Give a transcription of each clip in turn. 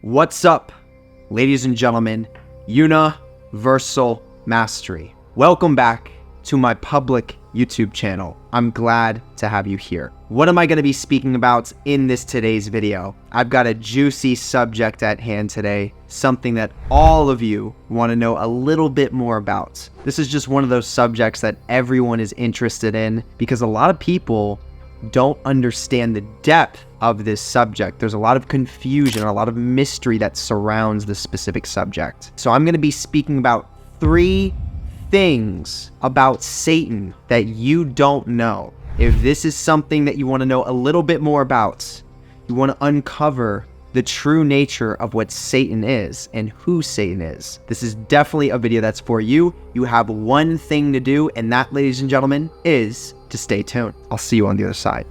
What's up, ladies and gentlemen, Universal Mastery. Welcome back to my public YouTube channel. I'm glad to have you here. What am I going to be speaking about in today's video? I've got a juicy subject at hand today, something that all of you want to know a little bit more about. This is just one of those subjects that everyone is interested in because a lot of people don't understand the depth of this subject. There's a lot of confusion, a lot of mystery that surrounds this specific subject. So I'm going to be speaking about 3 things about Satan that you don't know. If this is something that you want to know a little bit more about, you want to uncover the true nature of what Satan is and who Satan is, this is definitely a video that's for you. You have one thing to do, and that, ladies and gentlemen, is to stay tuned. I'll see you on the other side.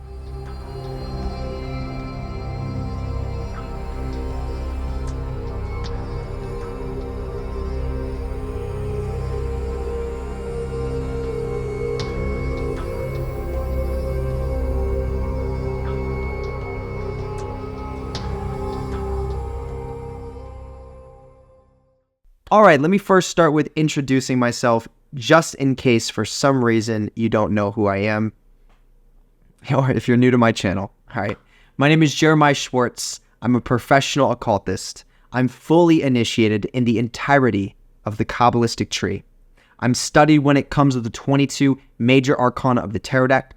All right, let me first start with introducing myself, just in case for some reason you don't know who I am, or if you're new to my channel. All right, my name is Jeremiah Schwartz. I'm a professional occultist. I'm fully initiated in the entirety of the Kabbalistic tree. I'm studied when it comes to the 22 major arcana of the tarot deck.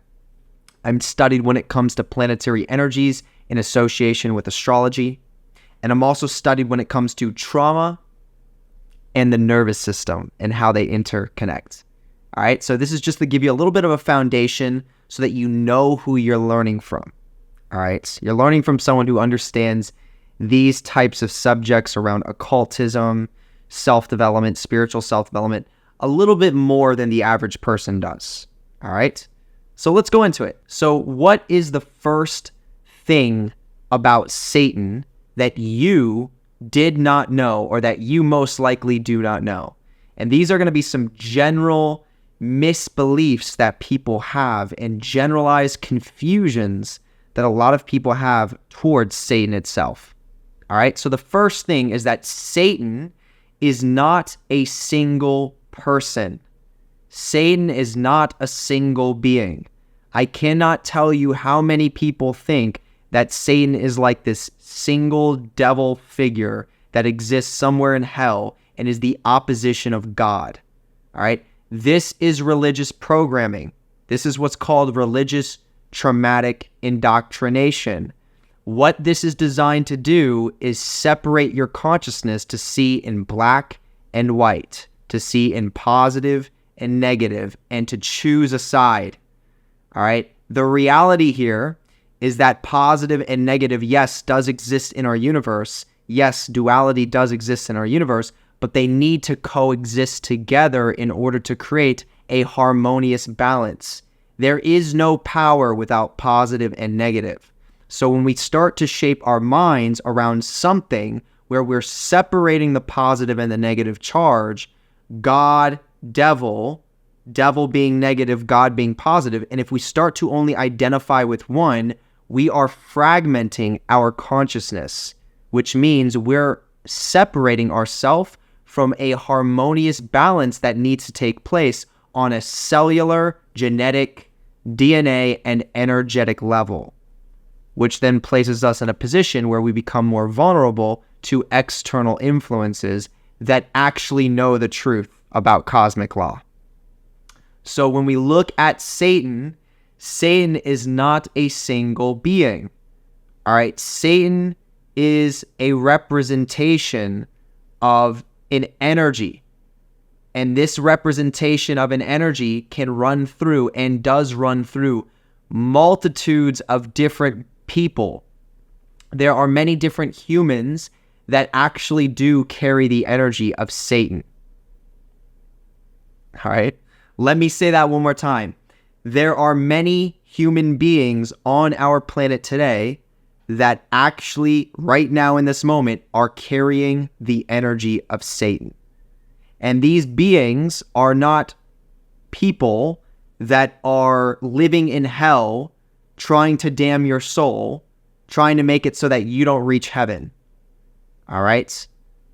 I'm studied when it comes to planetary energies in association with astrology. And I'm also studied when it comes to trauma and the nervous system and how they interconnect. All right, so this is just to give you a little bit of a foundation so that you know who you're learning from. All right, you're learning from someone who understands these types of subjects around occultism, self-development, spiritual self-development, a little bit more than the average person does. All right, so let's go into it. So what is the first thing about Satan that you did not know, or that you most likely do not know? And these are going to be some general misbeliefs that people have and generalized confusions that a lot of people have towards Satan itself. All right, so the first thing is that Satan is not a single person. Satan is not a single being. I cannot tell you how many people think that Satan is like this single devil figure that exists somewhere in hell and is the opposition of God. All right? This is religious programming. This is what's called religious traumatic indoctrination. What this is designed to do is separate your consciousness to see in black and white, to see in positive and negative, and to choose a side. All right? The reality here is that positive and negative, yes, does exist in our universe. Yes, duality does exist in our universe, but they need to coexist together in order to create a harmonious balance. There is no power without positive and negative. So when we start to shape our minds around something where we're separating the positive and the negative charge, God, devil being negative, God being positive, and if we start to only identify with one, we are fragmenting our consciousness, which means we're separating ourselves from a harmonious balance that needs to take place on a cellular, genetic, DNA, and energetic level, which then places us in a position where we become more vulnerable to external influences that actually know the truth about cosmic law. So when we look at Satan, Satan is not a single being. All right, Satan is a representation of an energy. And this representation of an energy can run through and does run through multitudes of different people. There are many different humans that actually do carry the energy of Satan. All right, let me say that one more time. There are many human beings on our planet today that actually, right now in this moment, are carrying the energy of Satan. And these beings are not people that are living in hell, trying to damn your soul, trying to make it so that you don't reach heaven. All right.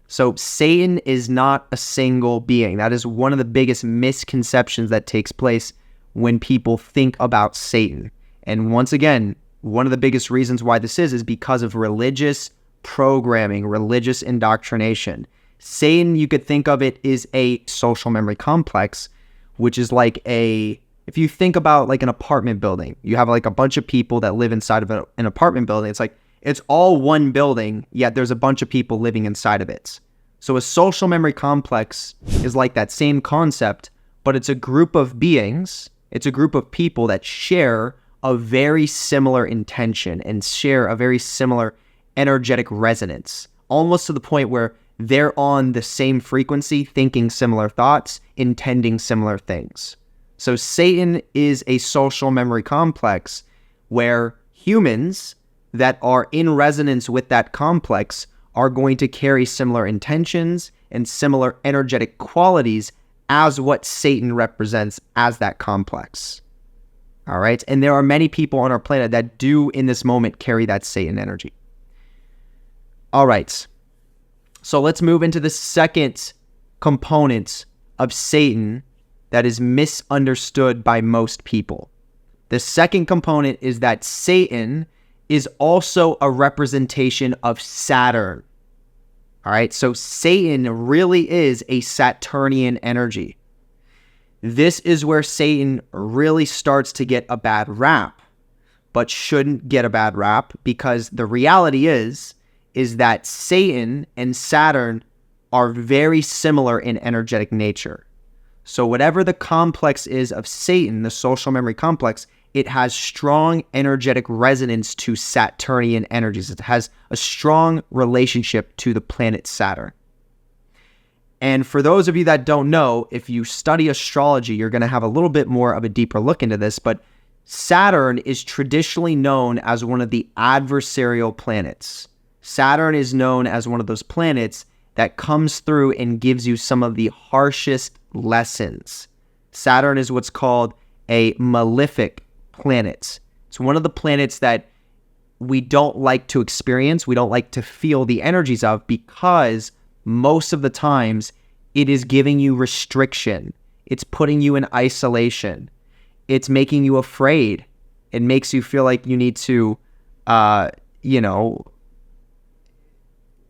So Satan is not a single being. That is one of the biggest misconceptions that takes place when people think about Satan. And once again, one of the biggest reasons why this is because of religious programming, religious indoctrination. Satan, you could think of it, is a social memory complex, which is like if you think about like an apartment building, you have like a bunch of people that live inside of an apartment building. It's like, it's all one building, yet there's a bunch of people living inside of it. So a social memory complex is like that same concept, but it's a group of beings, it's a group of people that share a very similar intention and share a very similar energetic resonance, almost to the point where they're on the same frequency, thinking similar thoughts, intending similar things. So Satan is a social memory complex where humans that are in resonance with that complex are going to carry similar intentions and similar energetic qualities as what Satan represents as that complex. All right? And there are many people on our planet that do in this moment carry that Satan energy. All right. So let's move into the second component of Satan that is misunderstood by most people. The second component is that Satan is also a representation of Saturn. All right, so Satan really is a Saturnian energy. This is where Satan really starts to get a bad rap, but shouldn't get a bad rap, because the reality is that Satan and Saturn are very similar in energetic nature. So whatever the complex is of Satan, the social memory complex, it has strong energetic resonance to Saturnian energies. It has a strong relationship to the planet Saturn. And for those of you that don't know, if you study astrology, you're going to have a little bit more of a deeper look into this, but Saturn is traditionally known as one of the adversarial planets. Saturn is known as one of those planets that comes through and gives you some of the harshest lessons. Saturn is what's called a malefic planet. It's one of the planets that we don't like to experience, we don't like to feel the energies of, because most of the times it is giving you restriction. It's putting you in isolation. It's making you afraid. It makes you feel like you need to,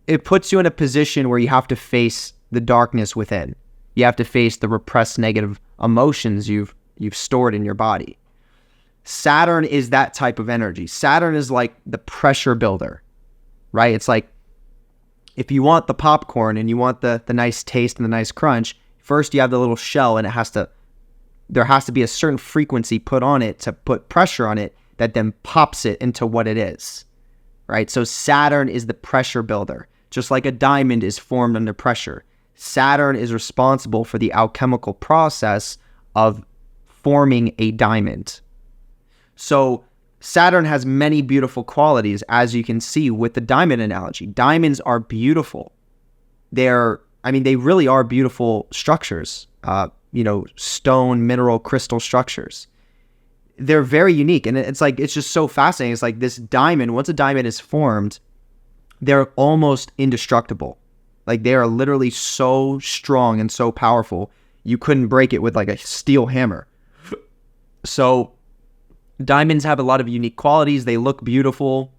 it puts you in a position where you have to face the darkness within. You have to face the repressed negative emotions you've stored in your body. Saturn is that type of energy. Saturn is like the pressure builder, right? It's like, if you want the popcorn and you want the nice taste and the nice crunch, first you have the little shell, and there has to be a certain frequency put on it to put pressure on it that then pops it into what it is, right? So Saturn is the pressure builder. Just like a diamond is formed under pressure, Saturn is responsible for the alchemical process of forming a diamond. So Saturn has many beautiful qualities, as you can see with the diamond analogy. Diamonds are beautiful. They really are beautiful structures, stone, mineral, crystal structures. They're very unique, and it's just so fascinating. It's like this diamond, once a diamond is formed, they're almost indestructible. Like, they are literally so strong and so powerful, you couldn't break it with like a steel hammer. So diamonds have a lot of unique qualities. They look beautiful.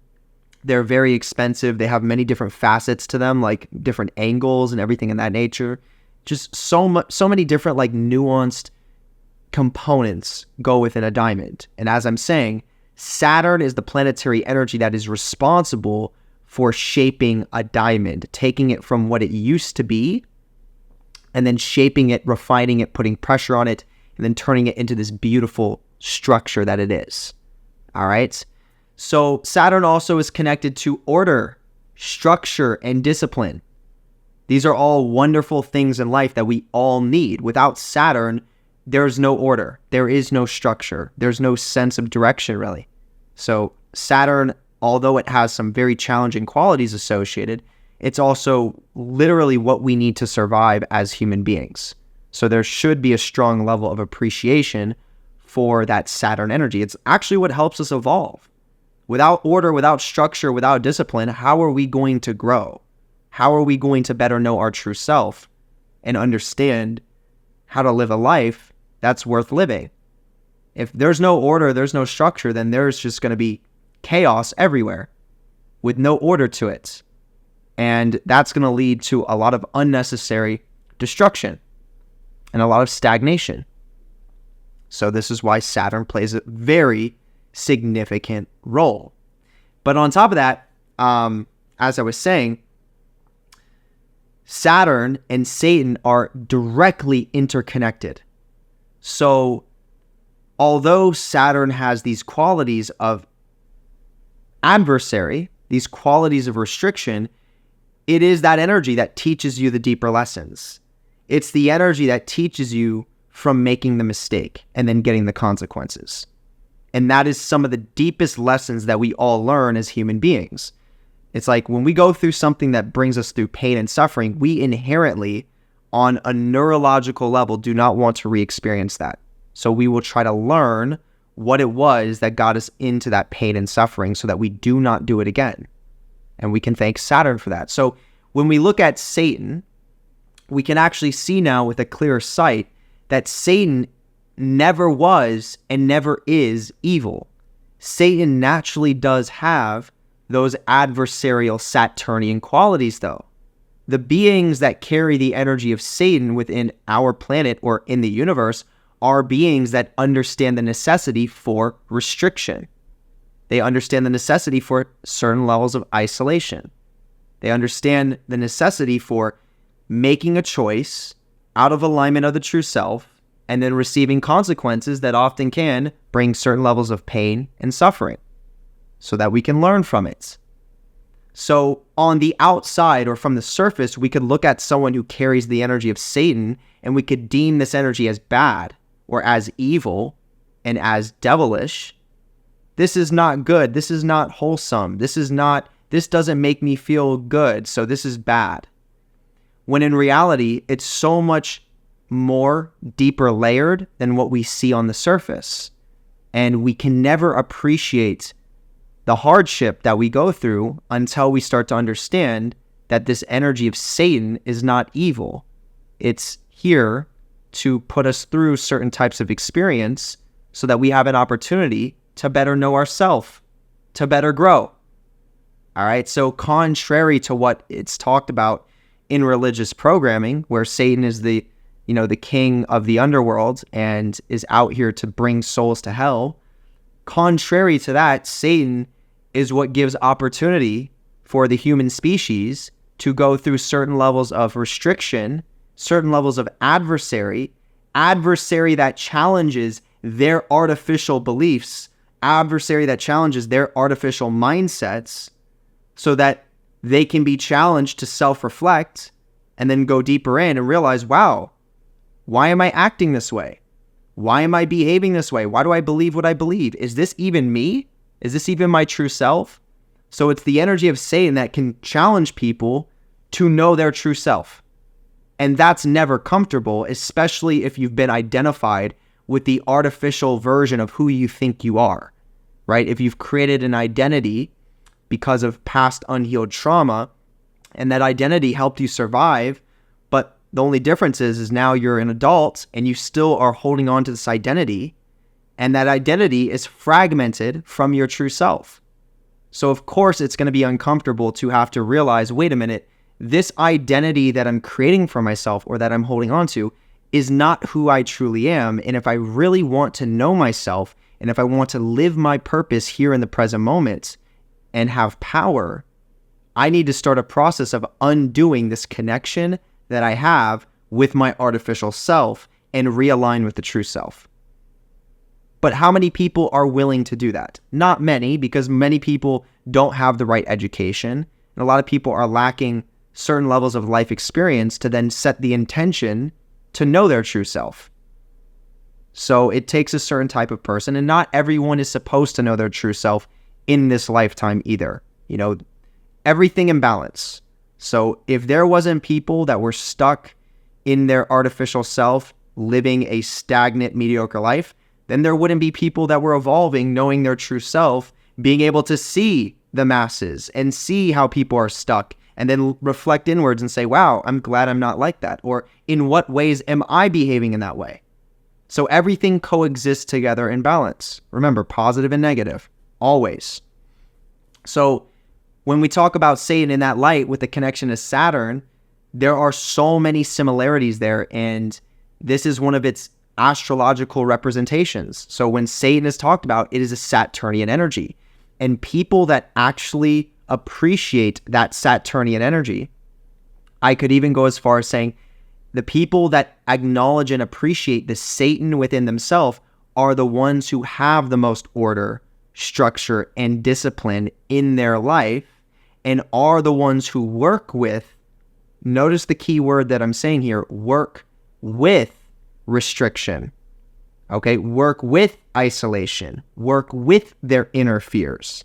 They're very expensive. They have many different facets to them, like different angles and everything in that nature. Just so many different like nuanced components go within a diamond. And as I'm saying, Saturn is the planetary energy that is responsible for shaping a diamond, taking it from what it used to be, and then shaping it, refining it, putting pressure on it, and then turning it into this beautiful structure that it is. All right? So Saturn also is connected to order, structure, and discipline. These are all wonderful things in life that we all need. Without Saturn, there's no order. There is no structure. There's no sense of direction, really. So Saturn, although it has some very challenging qualities associated, it's also literally what we need to survive as human beings. So there should be a strong level of appreciation for that Saturn energy. It's actually what helps us evolve. Without order, without structure, without discipline, how are we going to grow? how are we going to better know our true self and understand how to live a life that's worth living? If there's no order, there's no structure, then there's just going to be chaos everywhere with no order to it. And that's going to lead to a lot of unnecessary destruction and a lot of stagnation. So this is why Saturn plays a very significant role. But on top of that, as I was saying, Saturn and Satan are directly interconnected. So although Saturn has these qualities of adversary, these qualities of restriction, it is that energy that teaches you the deeper lessons. It's the energy that teaches you from making the mistake and then getting the consequences. And that is some of the deepest lessons that we all learn as human beings. It's like when we go through something that brings us through pain and suffering, we inherently, on a neurological level, do not want to re-experience that. So we will try to learn what it was that got us into that pain and suffering so that we do not do it again. And we can thank Saturn for that. So when we look at Satan, we can actually see now with a clearer sight that Satan never was and never is evil. Satan naturally does have those adversarial Saturnian qualities, though. The beings that carry the energy of Satan within our planet or in the universe are beings that understand the necessity for restriction. They understand the necessity for certain levels of isolation. They understand the necessity for making a choice out of alignment of the true self and then receiving consequences that often can bring certain levels of pain and suffering so that we can learn from it. So on the outside or from the surface, we could look at someone who carries the energy of Satan and we could deem this energy as bad or as evil and as devilish. This is not good. This is not wholesome. This doesn't make me feel good, so this is bad. When in reality, it's so much more deeper layered than what we see on the surface. And we can never appreciate the hardship that we go through until we start to understand that this energy of Satan is not evil. It's here to put us through certain types of experience so that we have an opportunity to better know ourselves, to better grow. All right, so contrary to what it's talked about in religious programming, where Satan is the king of the underworld and is out here to bring souls to hell, contrary to that, Satan is what gives opportunity for the human species to go through certain levels of restriction, certain levels of adversary that challenges their artificial beliefs, adversary that challenges their artificial mindsets, so that they can be challenged to self-reflect and then go deeper in and realize, wow, why am I acting this way? Why am I behaving this way? Why do I believe what I believe? Is this even me? Is this even my true self? So it's the energy of Satan that can challenge people to know their true self. And that's never comfortable, especially if you've been identified with the artificial version of who you think you are, right? If you've created an identity because of past unhealed trauma, and that identity helped you survive, but the only difference is now you're an adult and you still are holding on to this identity, and that identity is fragmented from your true self. So of course it's going to be uncomfortable to have to realize, wait a minute, this identity that I'm creating for myself or that I'm holding on to is not who I truly am. And if I really want to know myself, and if I want to live my purpose here in the present moment and have power, I need to start a process of undoing this connection that I have with my artificial self and realign with the true self. But how many people are willing to do that? Not many, because many people don't have the right education. And a lot of people are lacking certain levels of life experience to then set the intention to know their true self. So it takes a certain type of person, and not everyone is supposed to know their true self in this lifetime either. Everything in balance. So if there wasn't people that were stuck in their artificial self, living a stagnant, mediocre life, then there wouldn't be people that were evolving, knowing their true self, being able to see the masses and see how people are stuck and then reflect inwards and say, wow, I'm glad I'm not like that. Or in what ways am I behaving in that way? So everything coexists together in balance. Remember, positive and negative, always. So when we talk about Satan in that light with the connection to Saturn, there are so many similarities there, and this is one of its astrological representations. So when Satan is talked about, it is a Saturnian energy. And people that actually appreciate that Saturnian energy, I could even go as far as saying the people that acknowledge and appreciate the Satan within themselves are the ones who have the most order, structure, and discipline in their life, and are the ones who work with, notice the key word that I'm saying here, work with restriction. Okay, work with isolation, work with their inner fears.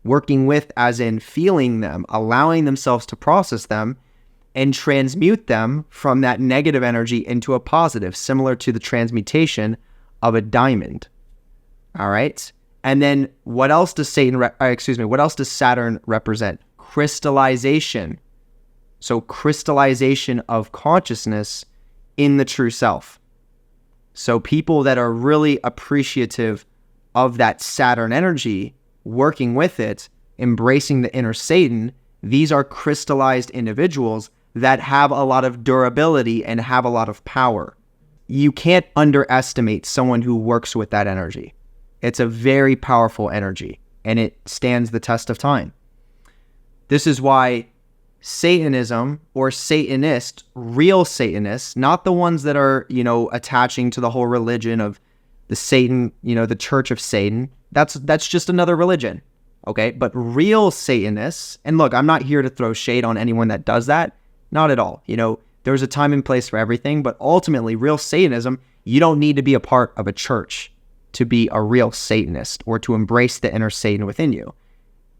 Working with as in feeling them, allowing themselves to process them, and transmute them from that negative energy into a positive, similar to the transmutation of a diamond. All right? And then what else does what else does Saturn represent? Crystallization. So crystallization of consciousness in the true self. So people that are really appreciative of that Saturn energy, working with it, embracing the inner Satan, these are crystallized individuals that have a lot of durability and have a lot of power. You can't underestimate someone who works with that energy. It's a very powerful energy, and it stands the test of time. This is why Satanism or Satanists, real Satanists, not the ones that are, attaching to the whole religion of the Satan, the Church of Satan. That's just another religion, okay? But real Satanists, and look, I'm not here to throw shade on anyone that does that. Not at all. There's a time and place for everything, but ultimately, real Satanism, you don't need to be a part of a church to be a real Satanist or to embrace the inner Satan within you.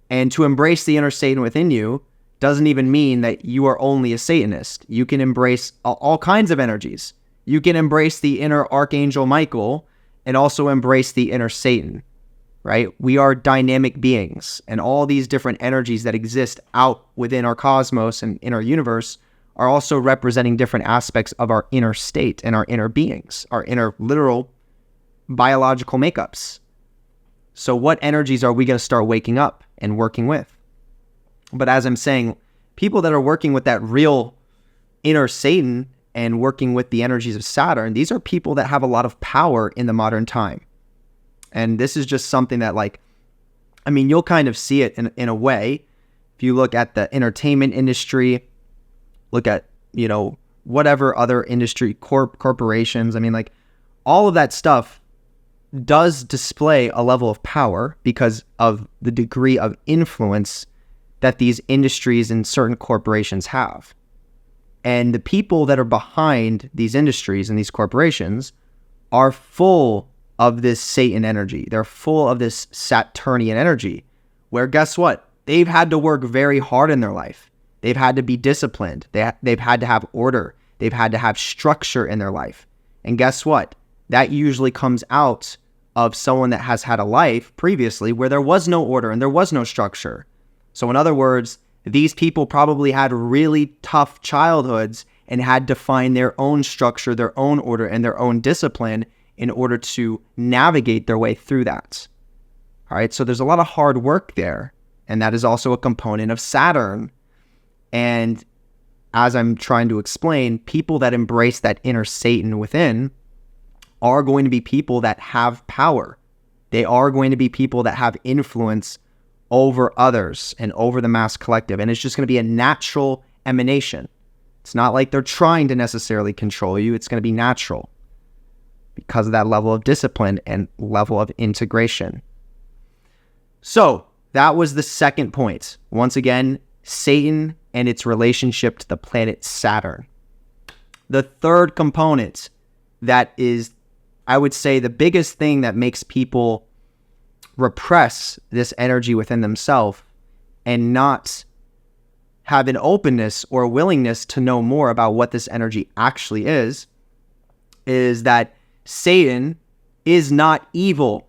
And to embrace the inner Satan within you doesn't even mean that you are only a Satanist. You can embrace all kinds of energies. You can embrace the inner Archangel Michael and also embrace the inner Satan, right? We are dynamic beings, and all these different energies that exist out within our cosmos and in our universe are also representing different aspects of our inner state and our inner beings, our inner literal biological makeups. So what energies are we going to start waking up and working with? But as I'm saying, people that are working with that real inner Satan and working with the energies of Saturn, these are people that have a lot of power in the modern time. And this is just something that, you'll kind of see it in a way. If you look at the entertainment industry, look at, whatever other industry, corporations, all of that stuff does display a level of power because of the degree of influence that these industries and certain corporations have. And the people that are behind these industries and these corporations are full of this Satan energy. They're full of this Saturnian energy, where guess what? They've had to work very hard in their life. They've had to be disciplined. They've had to have order. They've had to have structure in their life. And guess what? That usually comes out of someone that has had a life previously where there was no order and there was no structure. So in other words, these people probably had really tough childhoods and had to find their own structure, their own order, and their own discipline in order to navigate their way through that. All right, so there's a lot of hard work there, and that is also a component of Saturn. And as I'm trying to explain, people that embrace that inner Satan within are going to be people that have power. They are going to be people that have influence over others and over the mass collective. And it's just going to be a natural emanation. It's not like they're trying to necessarily control you. It's going to be natural because of that level of discipline and level of integration. So that was the second point. Once again, Satan and its relationship to the planet Saturn. The third component that is, I would say, the biggest thing that makes people repress this energy within themselves and not have an openness or willingness to know more about what this energy actually is that Satan is not evil.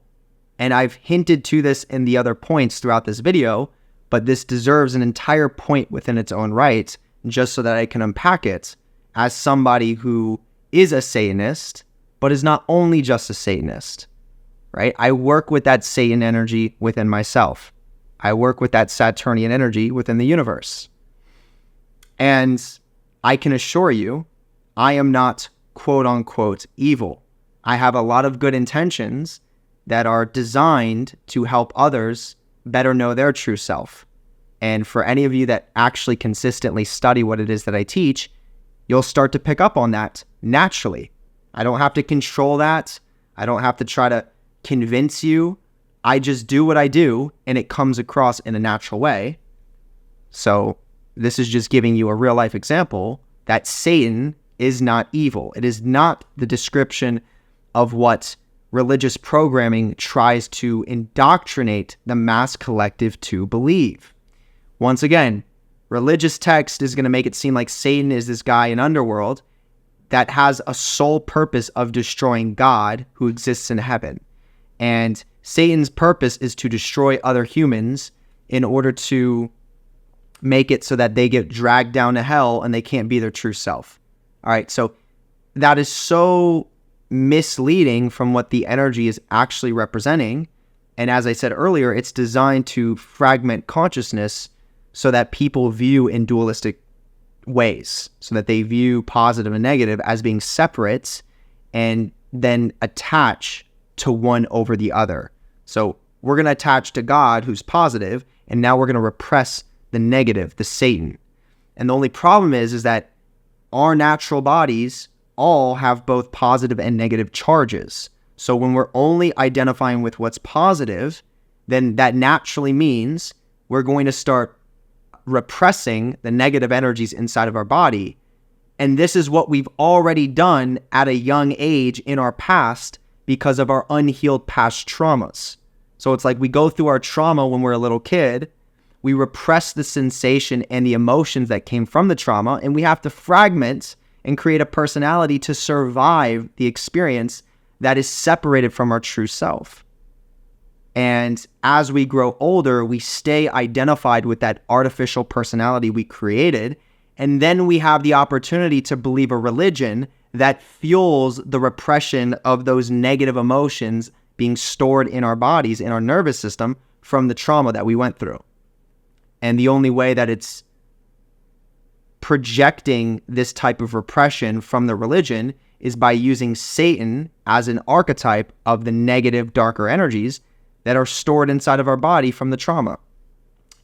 And I've hinted to this in the other points throughout this video, but this deserves an entire point within its own right, just so that I can unpack it as somebody who is a Satanist, but is not only just a Satanist, right? I work with that Satan energy within myself. I work with that Saturnian energy within the universe. And I can assure you, I am not quote unquote evil. I have a lot of good intentions that are designed to help others better know their true self. And for any of you that actually consistently study what it is that I teach, you'll start to pick up on that naturally. I don't have to control that. I don't have to try to convince you. I just do what I do, and it comes across in a natural way. So this is just giving you a real life example that Satan is not evil. It is not the description of what religious programming tries to indoctrinate the mass collective to believe. Once again, religious text is going to make it seem like Satan is this guy in underworld that has a sole purpose of destroying God who exists in heaven. And Satan's purpose is to destroy other humans in order to make it so that they get dragged down to hell and they can't be their true self. All right, so that is so misleading from what the energy is actually representing. And as I said earlier, it's designed to fragment consciousness so that people view in dualistic ways, so that they view positive and negative as being separate and then attach to one over the other. So we're going to attach to God, who's positive, and now we're going to repress the negative, the Satan. And the only problem is that our natural bodies all have both positive and negative charges. So when we're only identifying with what's positive, then that naturally means we're going to start repressing the negative energies inside of our body. And this is what we've already done at a young age in our past because of our unhealed past traumas. So it's like we go through our trauma when we're a little kid, we repress the sensation and the emotions that came from the trauma, and we have to fragment and create a personality to survive the experience that is separated from our true self. And as we grow older, we stay identified with that artificial personality we created, and then we have the opportunity to believe a religion that fuels the repression of those negative emotions being stored in our bodies, in our nervous system, from the trauma that we went through. And the only way that it's projecting this type of repression from the religion is by using Satan as an archetype of the negative, darker energies that are stored inside of our body from the trauma.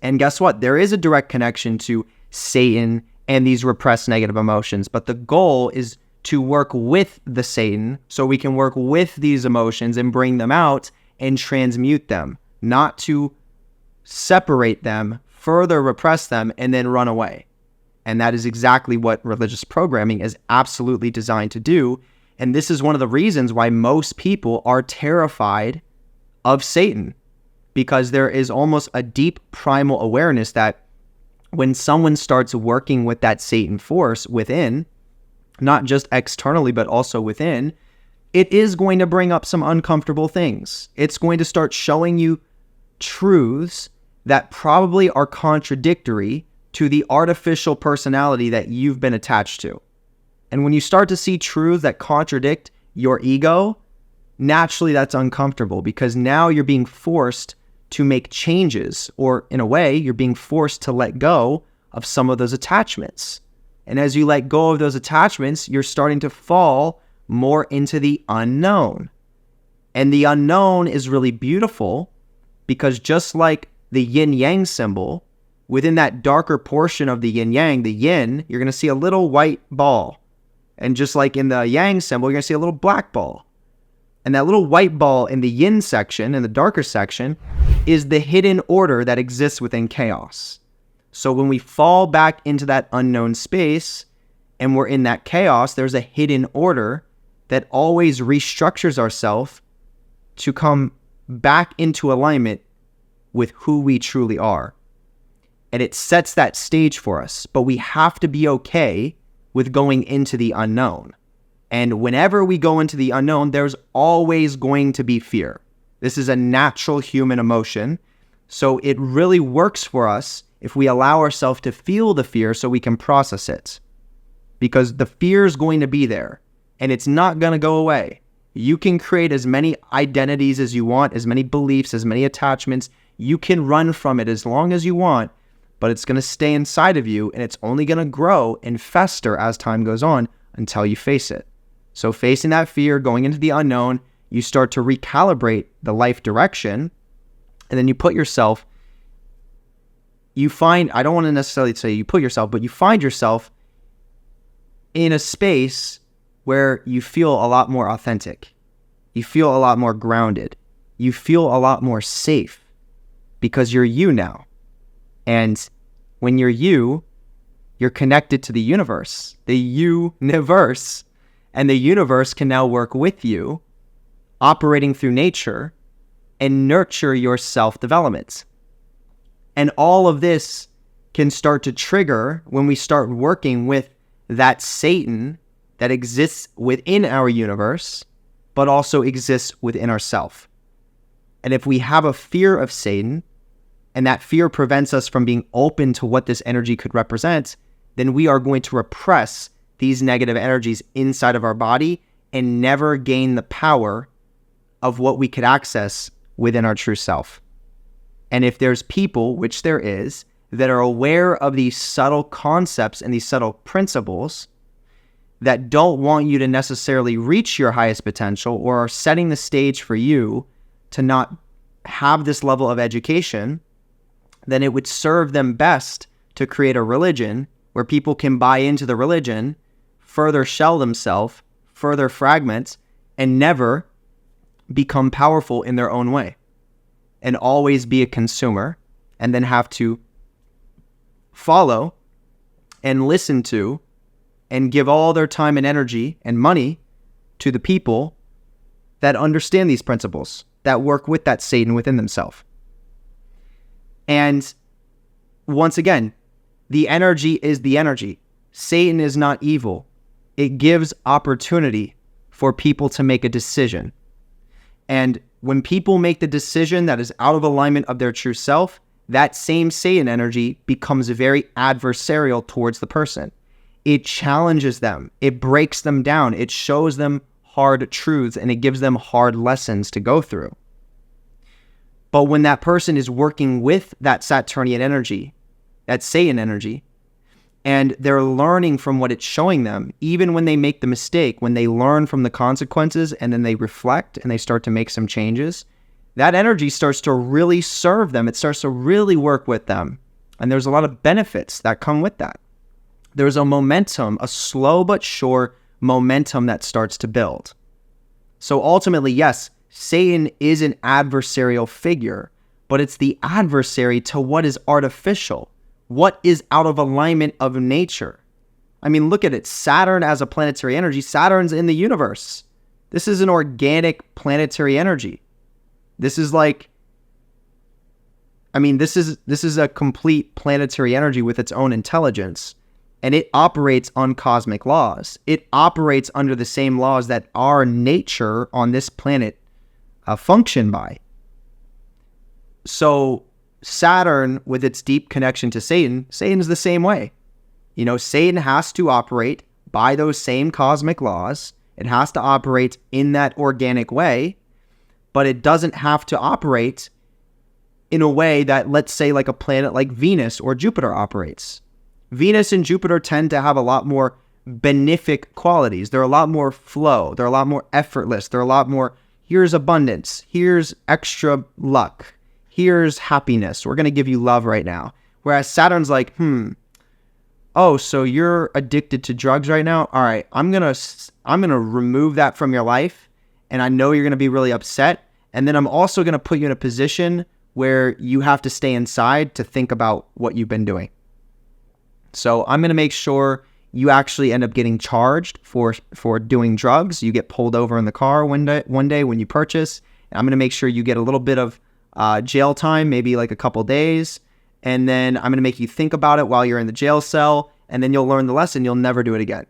And guess what? There is a direct connection to Satan and these repressed negative emotions, but the goal is to work with the Satan so we can work with these emotions and bring them out and transmute them, not to separate them, further repress them, and then run away. And that is exactly what religious programming is absolutely designed to do. And this is one of the reasons why most people are terrified of Satan, because there is almost a deep primal awareness that when someone starts working with that Satan force within, not just externally, but also within, it is going to bring up some uncomfortable things. It's going to start showing you truths that probably are contradictory to the artificial personality that you've been attached to. And when you start to see truths that contradict your ego, naturally that's uncomfortable, because now you're being forced to make changes, or in a way, you're being forced to let go of some of those attachments. And as you let go of those attachments, you're starting to fall more into the unknown. And the unknown is really beautiful, because just like the yin-yang symbol, within that darker portion of the yin-yang, the yin, you're going to see a little white ball. And just like in the yang symbol, you're going to see a little black ball. And that little white ball in the yin section, in the darker section, is the hidden order that exists within chaos. So when we fall back into that unknown space and we're in that chaos, there's a hidden order that always restructures ourselves to come back into alignment with who we truly are. And it sets that stage for us, but we have to be okay with going into the unknown. And whenever we go into the unknown, there's always going to be fear. This is a natural human emotion So it really works for us if we allow ourselves to feel the fear so we can process it. Because the fear is going to be there and it's not going to go away. You can create as many identities as you want, as many beliefs, as many attachments. You can run from it as long as you want, but it's going to stay inside of you and it's only going to grow and fester as time goes on until you face it. So facing that fear, going into the unknown, you start to recalibrate the life direction, and then you put yourself, I don't want to necessarily say you put yourself, but you find yourself in a space where you feel a lot more authentic. You feel a lot more grounded. You feel a lot more safe because you're you now. And when you're you, you're connected to the universe, and the universe can now work with you, operating through nature, and nurture your self-development. And all of this can start to trigger when we start working with that Satan that exists within our universe, but also exists within ourselves. And if we have a fear of Satan, and that fear prevents us from being open to what this energy could represent, then we are going to repress these negative energies inside of our body and never gain the power of what we could access within our true self. And if there's people, which there is, that are aware of these subtle concepts and these subtle principles that don't want you to necessarily reach your highest potential or are setting the stage for you to not have this level of education, then it would serve them best to create a religion where people can buy into the religion, further shell themselves, further fragment, and never become powerful in their own way, and always be a consumer, and then have to follow and listen to and give all their time and energy and money to the people that understand these principles, that work with that Satan within themselves. And once again, the energy is the energy. Satan is not evil. It gives opportunity for people to make a decision. And when people make the decision that is out of alignment of their true self, that same Satan energy becomes very adversarial towards the person. It challenges them. It breaks them down. It shows them hard truths, and it gives them hard lessons to go through. But when that person is working with that Saturnian energy, that Satan energy, and they're learning from what it's showing them, even when they make the mistake, when they learn from the consequences and then they reflect and they start to make some changes, that energy starts to really serve them. It starts to really work with them. And there's a lot of benefits that come with that. There's a momentum, a slow but sure momentum that starts to build. So ultimately, yes, Satan is an adversarial figure, but it's the adversary to what is artificial, what is out of alignment of nature. I mean, look at it. Saturn as a planetary energy, Saturn's in the universe. This is an organic planetary energy. This is like, this is a complete planetary energy with its own intelligence, and it operates on cosmic laws. It operates under the same laws that our nature on this planet function by. So Saturn, with its deep connection to Satan's the same way. Satan has to operate by those same cosmic laws. It has to operate in that organic way, but it doesn't have to operate in a way that, let's say, like a planet like Venus or Jupiter operates. Venus and Jupiter tend to have a lot more benefic qualities. They're a lot more flow. They're a lot more effortless. They're a lot more, here's abundance. Here's extra luck. Here's happiness. We're going to give you love right now. Whereas Saturn's like, oh, so you're addicted to drugs right now? All right, I'm going to remove that from your life, and I know you're going to be really upset, and then I'm also going to put you in a position where you have to stay inside to think about what you've been doing. So I'm going to make sure you actually end up getting charged for doing drugs. You get pulled over in the car one day when you purchase. And I'm going to make sure you get a little bit of jail time, maybe like a couple days. And then I'm going to make you think about it while you're in the jail cell. And then you'll learn the lesson. You'll never do it again.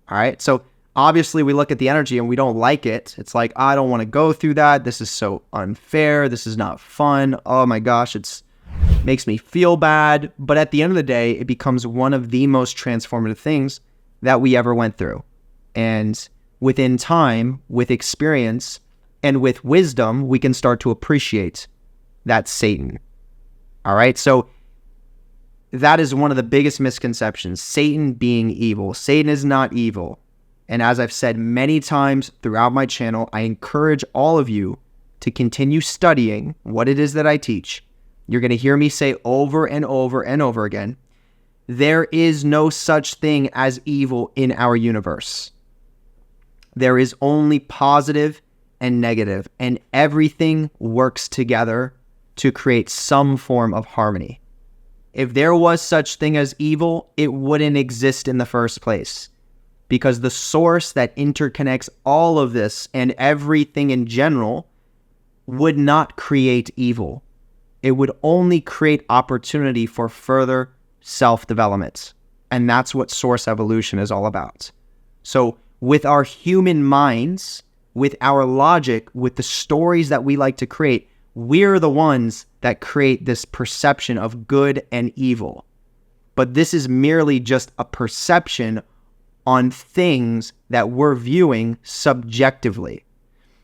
All right. So Obviously, we look at the energy and we don't like it. It's like, I don't want to go through that. This is so unfair. This is not fun. Oh my gosh, it makes me feel bad. But at the end of the day, it becomes one of the most transformative things that we ever went through. And within time, with experience, and with wisdom, we can start to appreciate that Satan. All right, so that is one of the biggest misconceptions, Satan being evil. Satan is not evil. And as I've said many times throughout my channel, I encourage all of you to continue studying what it is that I teach. You're going to hear me say over and over and over again, there is no such thing as evil in our universe. There is only positive and negative, and everything works together to create some form of harmony. If there was such thing as evil, it wouldn't exist in the first place. Because the source that interconnects all of this and everything in general would not create evil. It would only create opportunity for further self-development. And that's what source evolution is all about. So with our human minds, with our logic, with the stories that we like to create, we're the ones that create this perception of good and evil. But this is merely just a perception on things that we're viewing subjectively.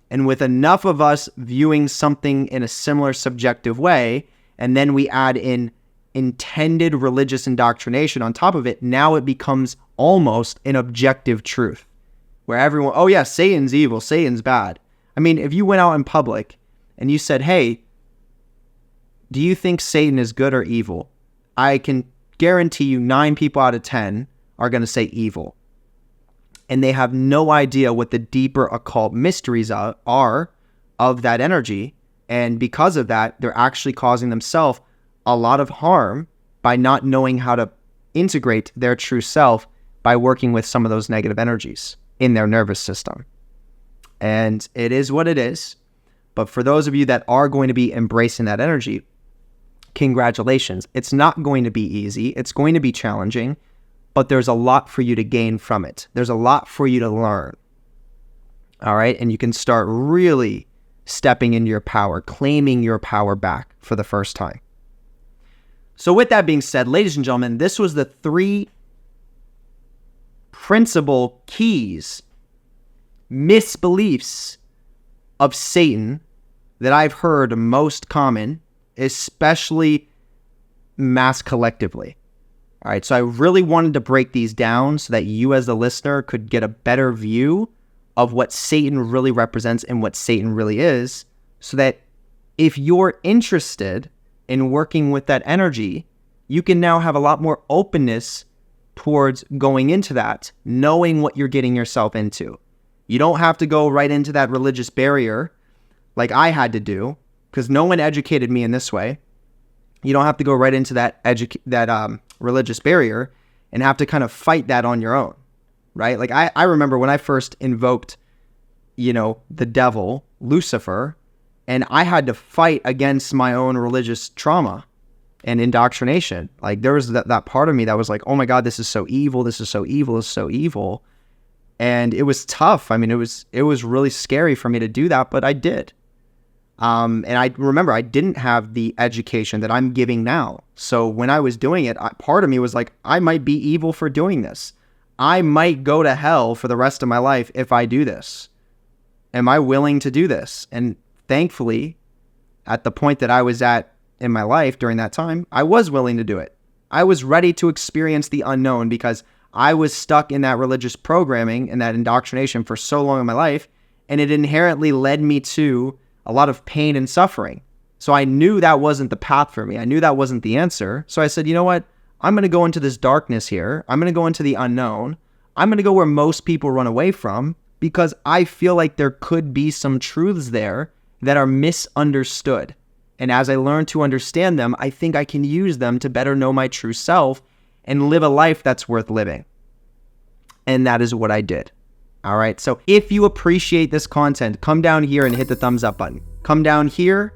And with enough of us viewing something in a similar subjective way, and then we add in intended religious indoctrination on top of it, now it becomes almost an objective truth. Where everyone, oh yeah, Satan's evil, Satan's bad. I mean, if you went out in public and you said, hey, do you think Satan is good or evil? I can guarantee you 9 people out of 10 are going to say evil. And they have no idea what the deeper occult mysteries are of that energy. And because of that, they're actually causing themselves a lot of harm by not knowing how to integrate their true self by working with some of those negative energies in their nervous system. And it is what it is. But for those of you that are going to be embracing that energy, congratulations. It's not going to be easy. It's going to be challenging. But there's a lot for you to gain from it. There's a lot for you to learn. All right? And you can start really stepping into your power, claiming your power back for the first time. So with that being said, ladies and gentlemen, this was the 3 principal keys, misbeliefs of Satan that I've heard most common, especially mass collectively. All right, so I really wanted to break these down so that you as the listener could get a better view of what Satan really represents and what Satan really is, so that if you're interested in working with that energy, you can now have a lot more openness towards going into that, knowing what you're getting yourself into. You don't have to go right into that religious barrier like I had to do, because no one educated me in this way. You don't have to go right into that religious barrier and have to kind of fight that on your own, right? Like I remember when I first invoked, the devil, Lucifer, and I had to fight against my own religious trauma and indoctrination. Like there was that part of me that was like, oh my God, this is so evil. This is so evil. This is so evil. And it was tough. I mean, it was really scary for me to do that, but I did. And I remember I didn't have the education that I'm giving now. So when I was doing it, part of me was like, I might be evil for doing this. I might go to hell for the rest of my life if I do this. Am I willing to do this? And thankfully, at the point that I was at in my life during that time, I was willing to do it. I was ready to experience the unknown because I was stuck in that religious programming and that indoctrination for so long in my life, and it inherently led me to a lot of pain and suffering. So I knew that wasn't the path for me. I knew that wasn't the answer. So I said, you know what? I'm going to go into this darkness here. I'm going to go into the unknown. I'm going to go where most people run away from because I feel like there could be some truths there that are misunderstood. And as I learn to understand them, I think I can use them to better know my true self and live a life that's worth living. And that is what I did. All right. So if you appreciate this content, come down here and hit the thumbs up button. Come down here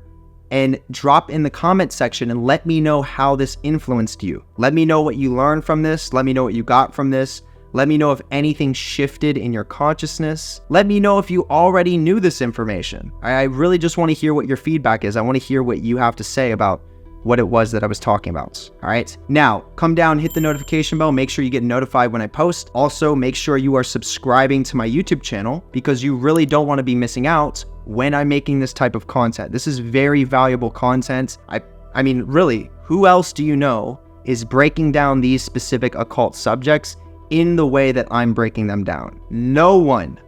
and drop in the comment section and let me know how this influenced you. Let me know what you learned from this. Let me know what you got from this. Let me know if anything shifted in your consciousness. Let me know if you already knew this information. I really just want to hear what your feedback is. I want to hear what you have to say about what it was that I was talking about. All right. Now, come down, hit the notification bell. Make sure you get notified when I post. Also, make sure you are subscribing to my YouTube channel because you really don't want to be missing out when I'm making this type of content. This is very valuable content. I mean, really, who else do you know is breaking down these specific occult subjects in the way that I'm breaking them down? No one.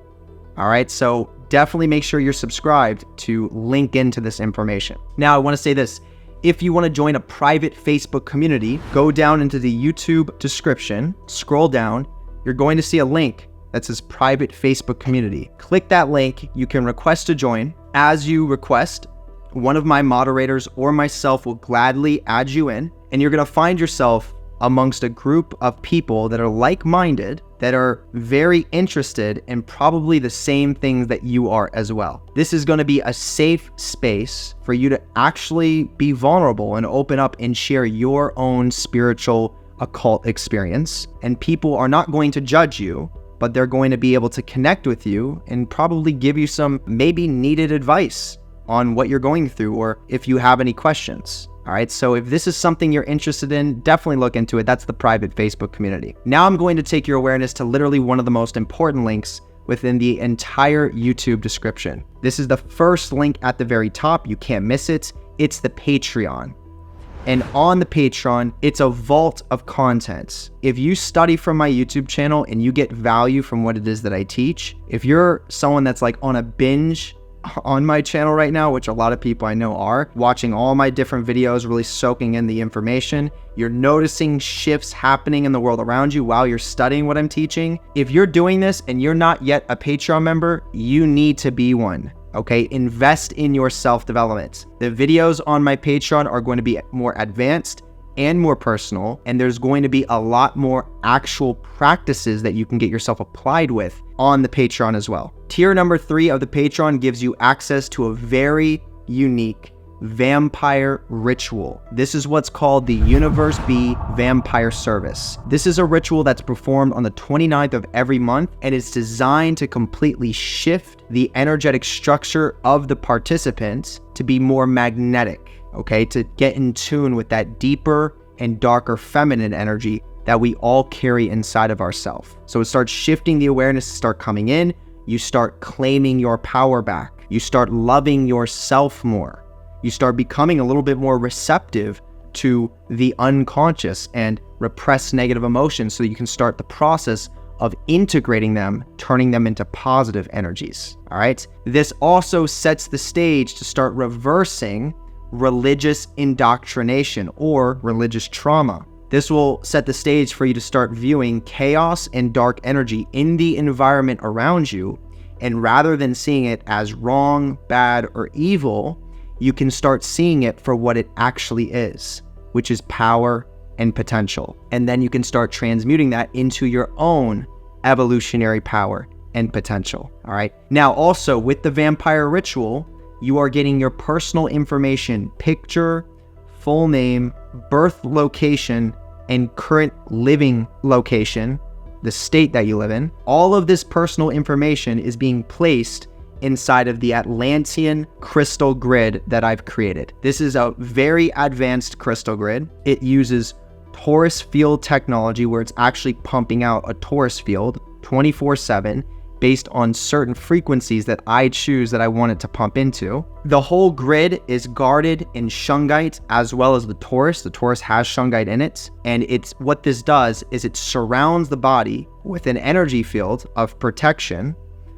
All right. So definitely make sure you're subscribed to link into this information. Now, I want to say this. If you want to join a private Facebook community, go down into the YouTube description, scroll down, you're going to see a link that says private Facebook community. Click that link, you can request to join. As you request, one of my moderators or myself will gladly add you in, and you're going to find yourself amongst a group of people that are like-minded, that are very interested in probably the same things that you are as well. This is going to be a safe space for you to actually be vulnerable and open up and share your own spiritual occult experience. And people are not going to judge you, but they're going to be able to connect with you and probably give you some maybe needed advice on what you're going through or if you have any questions. All right, so if this is something you're interested in, definitely look into it. That's the private Facebook community. Now I'm going to take your awareness to literally one of the most important links within the entire YouTube description. This is the first link at the very top. You can't miss it. It's the Patreon. And on the Patreon, it's a vault of content. If you study from my YouTube channel and you get value from what it is that I teach, if you're someone that's like on a binge on my channel right now, which a lot of people I know are, watching all my different videos, really soaking in the information, you're noticing shifts happening in the world around you while you're studying what I'm teaching. If you're doing this and you're not yet a Patreon member, you need to be one. Okay, invest in your self-development. The videos on my Patreon are going to be more advanced and more personal, and there's going to be a lot more actual practices that you can get yourself applied with on the Patreon as well. Tier number 3 of the Patreon gives you access to a very unique vampire ritual. This is what's called the Universe B Vampire Service. This is a ritual that's performed on the 29th of every month, and it's designed to completely shift the energetic structure of the participants to be more magnetic, okay, to get in tune with that deeper and darker feminine energy that we all carry inside of ourselves. So it starts shifting the awareness, start coming in, you start claiming your power back, you start loving yourself more, you start becoming a little bit more receptive to the unconscious and repressed negative emotions so you can start the process of integrating them, turning them into positive energies, all right? This also sets the stage to start reversing religious indoctrination or religious trauma. This will set the stage for you to start viewing chaos and dark energy in the environment around you, and rather than seeing it as wrong, bad, or evil, you can start seeing it for what it actually is, which is power and potential. And then you can start transmuting that into your own evolutionary power and potential, all right? Now, also with the vampire ritual, you are getting your personal information, picture, full name, birth location, and current living location, the state that you live in. All of this personal information is being placed inside of the Atlantean crystal grid that I've created. This is a very advanced crystal grid. It uses torus field technology where it's actually pumping out a torus field 24/7 based on certain frequencies that I choose that I want it to pump into. The whole grid is guarded in shungite as well as the torus. The torus has shungite in it. And what this does is it surrounds the body with an energy field of protection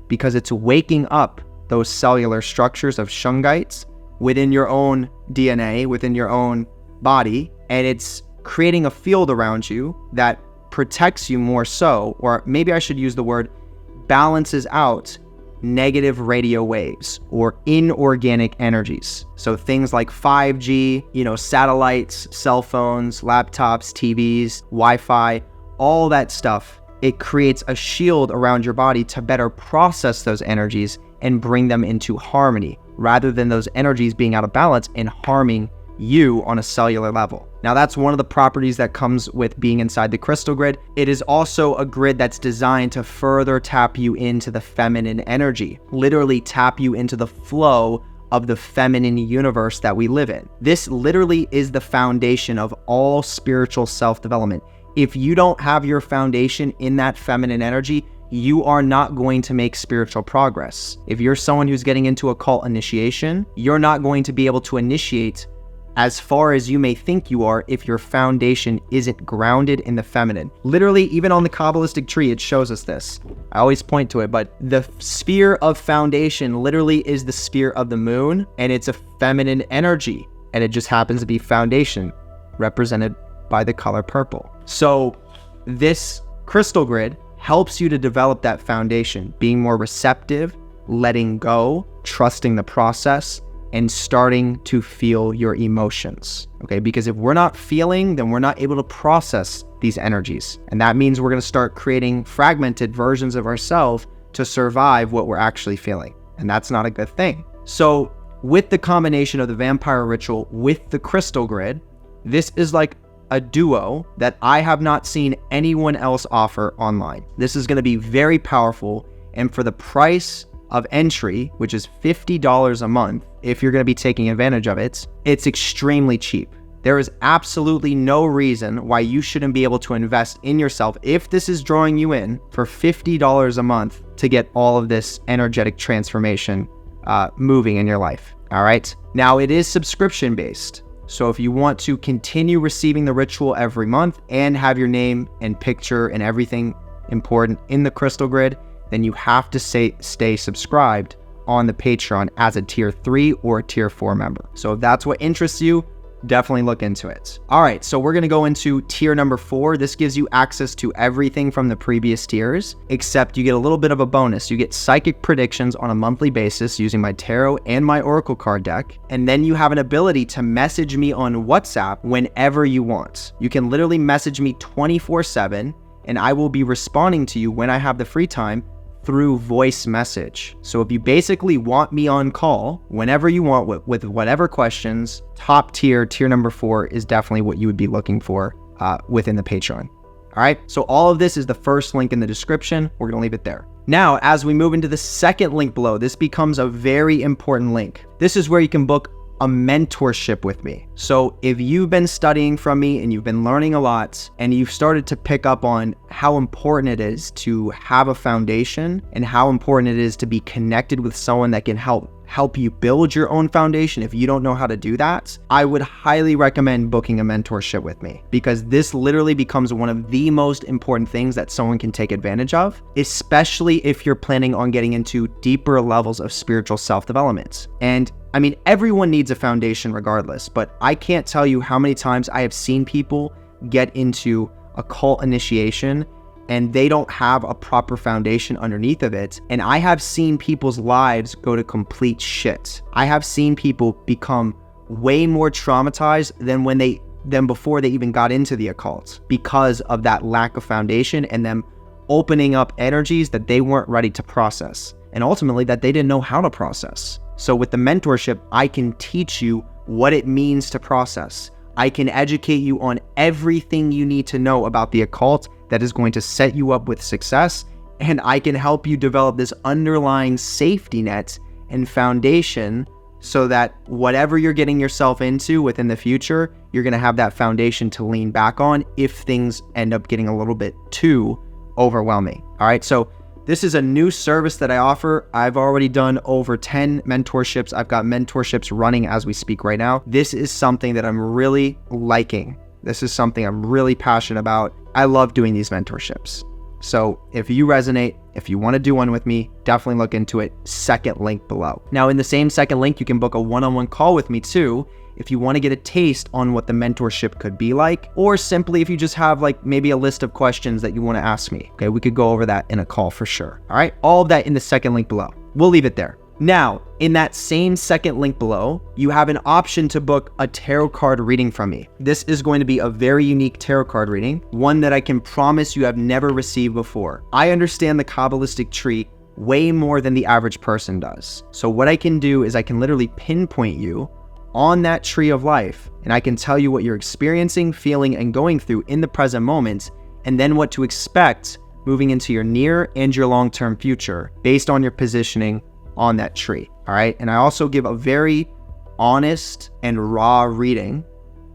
because it's waking up those cellular structures of shungites within your own DNA, within your own body. And it's creating a field around you that protects you more so, or maybe I should use the word balances out negative radio waves or inorganic energies. So things like 5G, satellites, cell phones, laptops, TVs, Wi-Fi, all that stuff. It creates a shield around your body to better process those energies and bring them into harmony rather than those energies being out of balance and harming you on a cellular level. Now, that's one of the properties that comes with being inside the crystal grid. It is also a grid that's designed to further tap you into the feminine energy, literally tap you into the flow of the feminine universe that we live in. This literally is the foundation of all spiritual self-development. If you don't have your foundation in that feminine energy, you are not going to make spiritual progress. If you're someone who's getting into occult initiation, you're not going to be able to initiate as far as you may think you are if your foundation isn't grounded in the feminine. Literally, even on the Kabbalistic tree, it shows us this. I always point to it, but the sphere of foundation literally is the sphere of the moon, and it's a feminine energy, and it just happens to be foundation, represented by the color purple. So this crystal grid helps you to develop that foundation, being more receptive, letting go, trusting the process, and starting to feel your emotions, okay? Because if we're not feeling, then we're not able to process these energies. And that means we're gonna start creating fragmented versions of ourselves to survive what we're actually feeling. And that's not a good thing. So with the combination of the vampire ritual with the crystal grid, this is like a duo that I have not seen anyone else offer online. This is gonna be very powerful, and for the price of entry, which is $50 a month, if you're going to be taking advantage of it, it's extremely cheap. There is absolutely no reason why you shouldn't be able to invest in yourself if this is drawing you in for $50 a month to get all of this energetic transformation moving in your life. All right. Now, it is subscription based. So if you want to continue receiving the ritual every month and have your name and picture and everything important in the crystal grid, then you have to stay subscribed on the Patreon as a tier 3 or a tier 4 member. So if that's what interests you, definitely look into it. All right, so we're gonna go into tier number 4. This gives you access to everything from the previous tiers, except you get a little bit of a bonus. You get psychic predictions on a monthly basis using my tarot and my oracle card deck. And then you have an ability to message me on WhatsApp whenever you want. You can literally message me 24/7, and I will be responding to you when I have the free time through voice message. So if you basically want me on call whenever you want with whatever questions, top tier, tier number 4 is definitely what you would be looking for within the Patreon. All right, so all of this is the first link in the description. We're gonna leave it there. Now, as we move into the second link below, this becomes a very important link. This is where you can book a mentorship with me. So if you've been studying from me and you've been learning a lot and you've started to pick up on how important it is to have a foundation and how important it is to be connected with someone that can help you build your own foundation if you don't know how to do that, I would highly recommend booking a mentorship with me, because this literally becomes one of the most important things that someone can take advantage of, especially if you're planning on getting into deeper levels of spiritual self-development. And I mean, everyone needs a foundation regardless, but I can't tell you how many times I have seen people get into occult initiation and they don't have a proper foundation underneath of it. And I have seen people's lives go to complete shit. I have seen people become way more traumatized than before they even got into the occult because of that lack of foundation and them opening up energies that they weren't ready to process, and ultimately that they didn't know how to process. So with the mentorship, I can teach you what it means to process. I can educate you on everything you need to know about the occult that is going to set you up with success, and I can help you develop this underlying safety net and foundation so that whatever you're getting yourself into within the future, you're going to have that foundation to lean back on if things end up getting a little bit too overwhelming. All right, so this is a new service that I offer. I've already done over 10 mentorships. I've got mentorships running as we speak right now. This is something that I'm really liking. This is something I'm really passionate about. I love doing these mentorships. So if you resonate, if you want to do one with me, definitely look into it. Second link below. Now, in the same second link, you can book a one-on-one call with me too, if you want to get a taste on what the mentorship could be like, or simply if you just have like maybe a list of questions that you want to ask me. Okay, we could go over that in a call for sure. All right, all of that in the second link below. We'll leave it there. Now, in that same second link below, you have an option to book a tarot card reading from me. This is going to be a very unique tarot card reading, one that I can promise you have never received before. I understand the Kabbalistic tree way more than the average person does. So what I can do is I can literally pinpoint you on that tree of life, and I can tell you what you're experiencing, feeling, and going through in the present moment, and then what to expect moving into your near and your long-term future based on your positioning on that tree, all right? And I also give a very honest and raw reading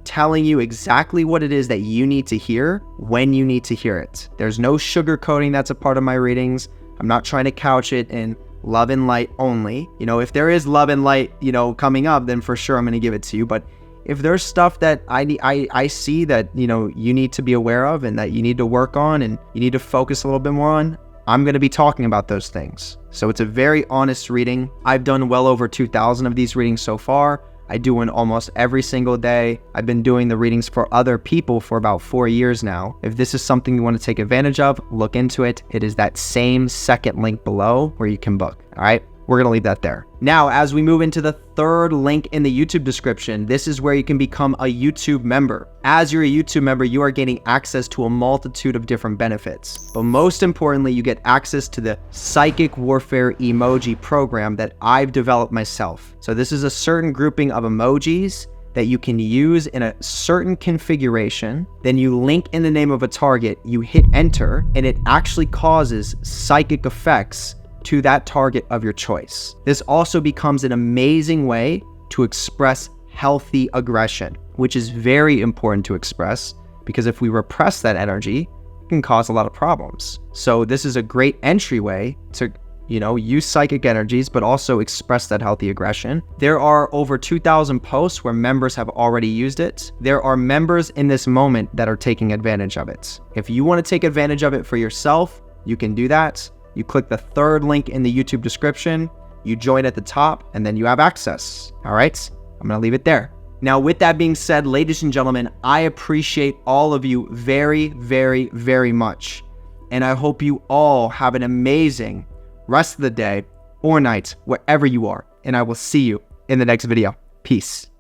telling you exactly what it is that you need to hear when you need to hear it. There's no sugarcoating that's a part of my readings. I'm not trying to couch it in love and light only. You know, if there is love and light, you know, coming up, then for sure I'm going to give it to you. But if there's stuff that I see that, you know, you need to be aware of and that you need to work on and you need to focus a little bit more on, I'm going to be talking about those things. So it's a very honest reading. I've done well over 2,000 of these readings so far. I do one almost every single day. I've been doing the readings for other people for about 4 years now. If this is something you want to take advantage of, look into it. It is that same second link below where you can book. All right, we're going to leave that there. Now, as we move into the third link in the YouTube description, this is where you can become a YouTube member. As you're a YouTube member, you are gaining access to a multitude of different benefits. But most importantly, you get access to the Psychic Warfare emoji program that I've developed myself. So this is a certain grouping of emojis that you can use in a certain configuration. Then you link in the name of a target, you hit enter, and it actually causes psychic effects to that target of your choice. This also becomes an amazing way to express healthy aggression, which is very important to express because if we repress that energy, it can cause a lot of problems. So this is a great entryway to, you know, use psychic energies, but also express that healthy aggression. There are over 2,000 posts where members have already used it. There are members in this moment that are taking advantage of it. If you want to take advantage of it for yourself, you can do that. You click the third link in the YouTube description, you join at the top, and then you have access. All right, I'm gonna leave it there. Now, with that being said, ladies and gentlemen, I appreciate all of you very, very, very much. And I hope you all have an amazing rest of the day or night, wherever you are. And I will see you in the next video. Peace.